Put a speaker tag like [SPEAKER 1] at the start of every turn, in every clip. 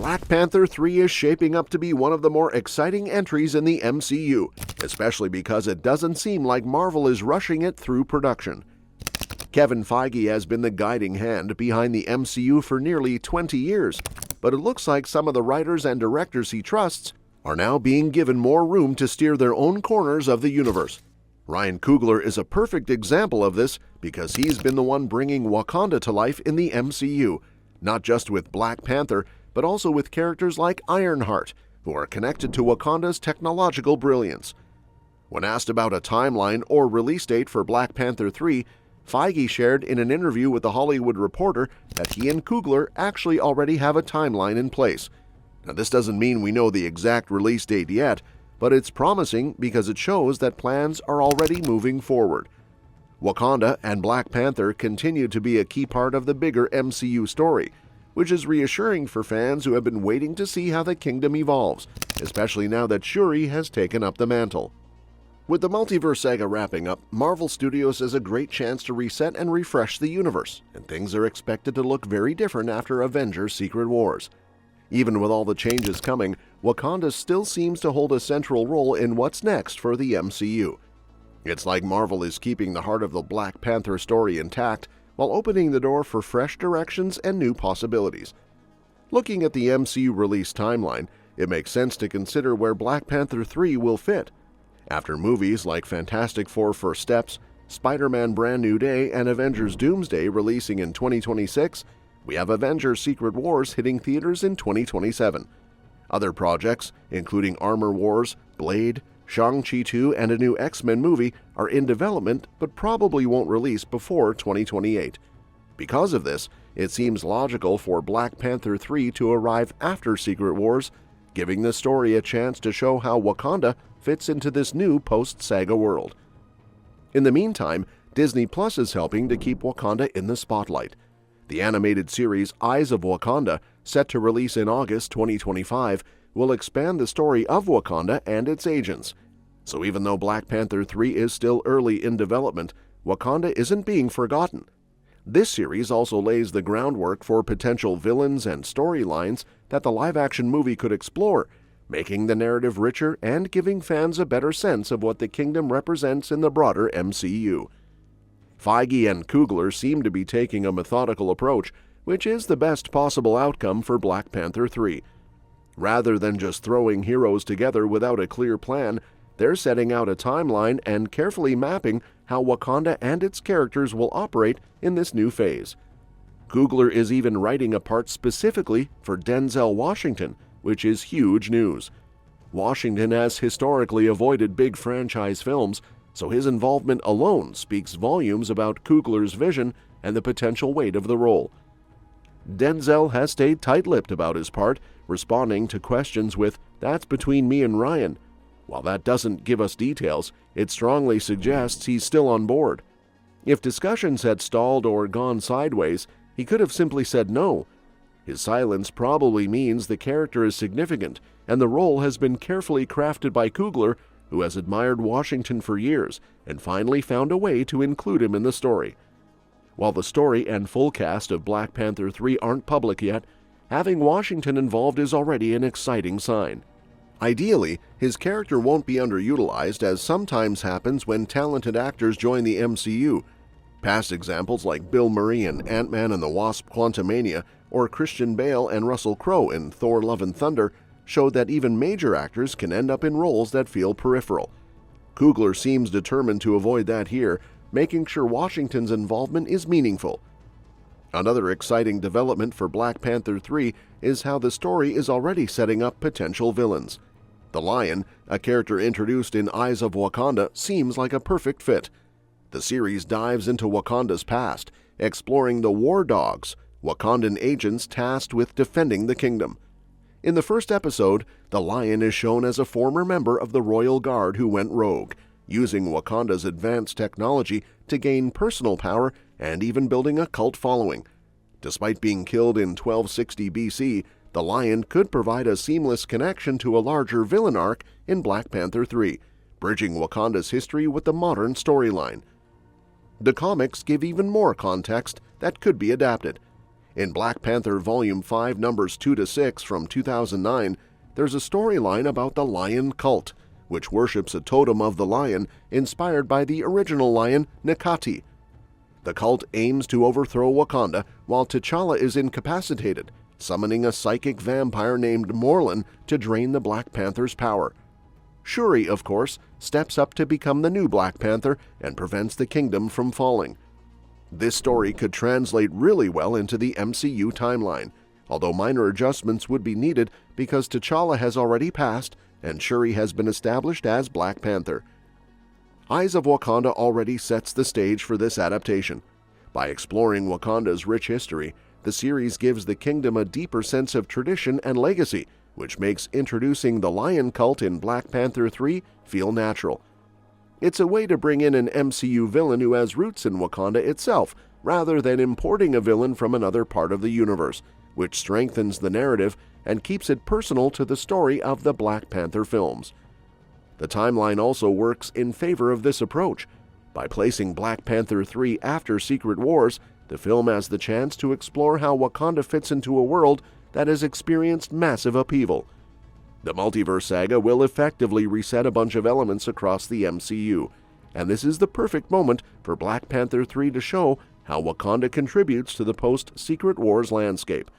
[SPEAKER 1] Black Panther 3 is shaping up to be one of the more exciting entries in the MCU, especially because it doesn't seem like Marvel is rushing it through production. Kevin Feige has been the guiding hand behind the MCU for nearly 20 years, but it looks like some of the writers and directors he trusts are now being given more room to steer their own corners of the universe. Ryan Coogler is a perfect example of this because he's been the one bringing Wakanda to life in the MCU, not just with Black Panther, but also with characters like Ironheart, who are connected to Wakanda's technological brilliance. When asked about a timeline or release date for Black Panther 3, Feige shared in an interview with The Hollywood Reporter that he and Coogler actually already have a timeline in place. Now, this doesn't mean we know the exact release date yet, but it's promising because it shows that plans are already moving forward. Wakanda and Black Panther continue to be a key part of the bigger MCU story, which is reassuring for fans who have been waiting to see how the kingdom evolves, especially now that Shuri has taken up the mantle. With the multiverse saga wrapping up, Marvel Studios has a great chance to reset and refresh the universe, and things are expected to look very different after Avengers: Secret Wars. Even with all the changes coming, Wakanda still seems to hold a central role in what's next for the MCU. It's like Marvel is keeping the heart of the Black Panther story intact while opening the door for fresh directions and new possibilities. Looking at the MCU release timeline, it makes sense to consider where Black Panther 3 will fit. After movies like Fantastic Four: First Steps, Spider-Man: Brand New Day, and Avengers: Doomsday releasing in 2026, we have Avengers: Secret Wars hitting theaters in 2027. Other projects, including Armor Wars, Blade, Shang-Chi 2, and a new X-Men movie, are in development but probably won't release before 2028. Because of this, it seems logical for Black Panther 3 to arrive after Secret Wars, giving the story a chance to show how Wakanda fits into this new post-saga world. In the meantime, Disney Plus is helping to keep Wakanda in the spotlight. The animated series Eyes of Wakanda, set to release in August 2025, will expand the story of Wakanda and its agents. So even though Black Panther 3 is still early in development, Wakanda isn't being forgotten. This series also lays the groundwork for potential villains and storylines that the live-action movie could explore, making the narrative richer and giving fans a better sense of what the kingdom represents in the broader MCU. Feige and Coogler seem to be taking a methodical approach, which is the best possible outcome for Black Panther 3. Rather than just throwing heroes together without a clear plan, they're setting out a timeline and carefully mapping how Wakanda and its characters will operate in this new phase. Coogler is even writing a part specifically for Denzel Washington, which is huge news. Washington has historically avoided big franchise films, so his involvement alone speaks volumes about Coogler's vision and the potential weight of the role. Denzel has stayed tight-lipped about his part, responding to questions with, "That's between me and Ryan." While that doesn't give us details, it strongly suggests he's still on board. If discussions had stalled or gone sideways, he could have simply said no. His silence probably means the character is significant, and the role has been carefully crafted by Coogler, who has admired Washington for years and finally found a way to include him in the story. While the story and full cast of Black Panther 3 aren't public yet, having Washington involved is already an exciting sign. Ideally, his character won't be underutilized, as sometimes happens when talented actors join the MCU. Past examples like Bill Murray in Ant-Man and the Wasp: Quantumania or Christian Bale and Russell Crowe in Thor: Love and Thunder showed that even major actors can end up in roles that feel peripheral. Coogler seems determined to avoid that here, making sure Washington's involvement is meaningful. Another exciting development for Black Panther 3 is how the story is already setting up potential villains. The Lion, a character introduced in Eyes of Wakanda, seems like a perfect fit. The series dives into Wakanda's past, exploring the War Dogs, Wakandan agents tasked with defending the kingdom. In the first episode, the Lion is shown as a former member of the Royal Guard who went rogue, using Wakanda's advanced technology to gain personal power and even building a cult following. Despite being killed in 1260 BC, the Lion could provide a seamless connection to a larger villain arc in Black Panther 3, bridging Wakanda's history with the modern storyline. The comics give even more context that could be adapted. In Black Panther Volume 5, numbers 2 to 6 from 2009, there's a storyline about the lion cult, which worships a totem of the lion inspired by the original lion Nakati. The cult aims to overthrow Wakanda while T'Challa is incapacitated, summoning a psychic vampire named Morlun to drain the Black Panther's power. Shuri, of course, steps up to become the new Black Panther and prevents the kingdom from falling. This story could translate really well into the MCU timeline, although minor adjustments would be needed because T'Challa has already passed and Shuri has been established as Black Panther. Eyes of Wakanda already sets the stage for this adaptation. By exploring Wakanda's rich history, the series gives the kingdom a deeper sense of tradition and legacy, which makes introducing the lion cult in Black Panther 3 feel natural. It's a way to bring in an MCU villain who has roots in Wakanda itself, rather than importing a villain from another part of the universe, which strengthens the narrative and keeps it personal to the story of the Black Panther films. The timeline also works in favor of this approach. By placing Black Panther 3 after Secret Wars, the film has the chance to explore how Wakanda fits into a world that has experienced massive upheaval. The multiverse saga will effectively reset a bunch of elements across the MCU, and this is the perfect moment for Black Panther 3 to show how Wakanda contributes to the post-Secret Wars landscape.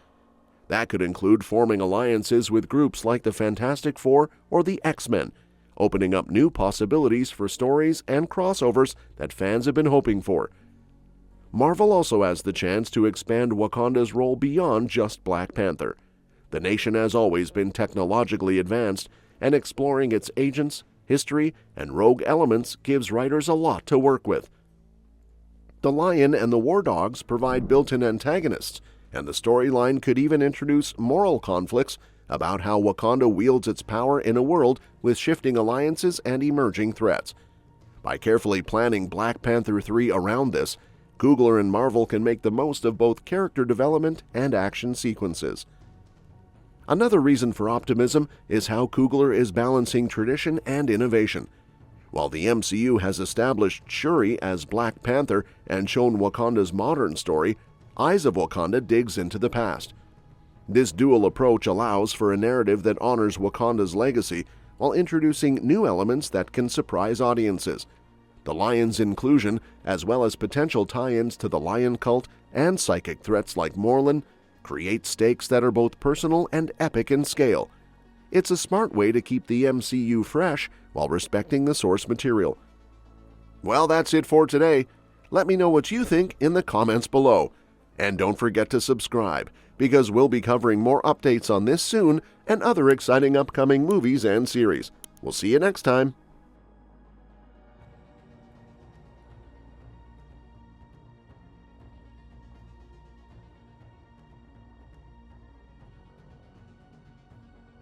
[SPEAKER 1] That could include forming alliances with groups like the Fantastic Four or the X-Men, opening up new possibilities for stories and crossovers that fans have been hoping for. Marvel also has the chance to expand Wakanda's role beyond just Black Panther. The nation has always been technologically advanced, and exploring its agents, history, and rogue elements gives writers a lot to work with. The Lion and the War Dogs provide built-in antagonists, and the storyline could even introduce moral conflicts about how Wakanda wields its power in a world with shifting alliances and emerging threats. By carefully planning Black Panther 3 around this, Coogler and Marvel can make the most of both character development and action sequences. Another reason for optimism is how Coogler is balancing tradition and innovation. While the MCU has established Shuri as Black Panther and shown Wakanda's modern story, Eyes of Wakanda digs into the past. This dual approach allows for a narrative that honors Wakanda's legacy while introducing new elements that can surprise audiences. The lion's inclusion, as well as potential tie-ins to the lion cult and psychic threats like Morlun, create stakes that are both personal and epic in scale. It's a smart way to keep the MCU fresh while respecting the source material. Well, that's it for today. Let me know what you think in the comments below. And don't forget to subscribe, because we'll be covering more updates on this soon and other exciting upcoming movies and series. We'll see you next time.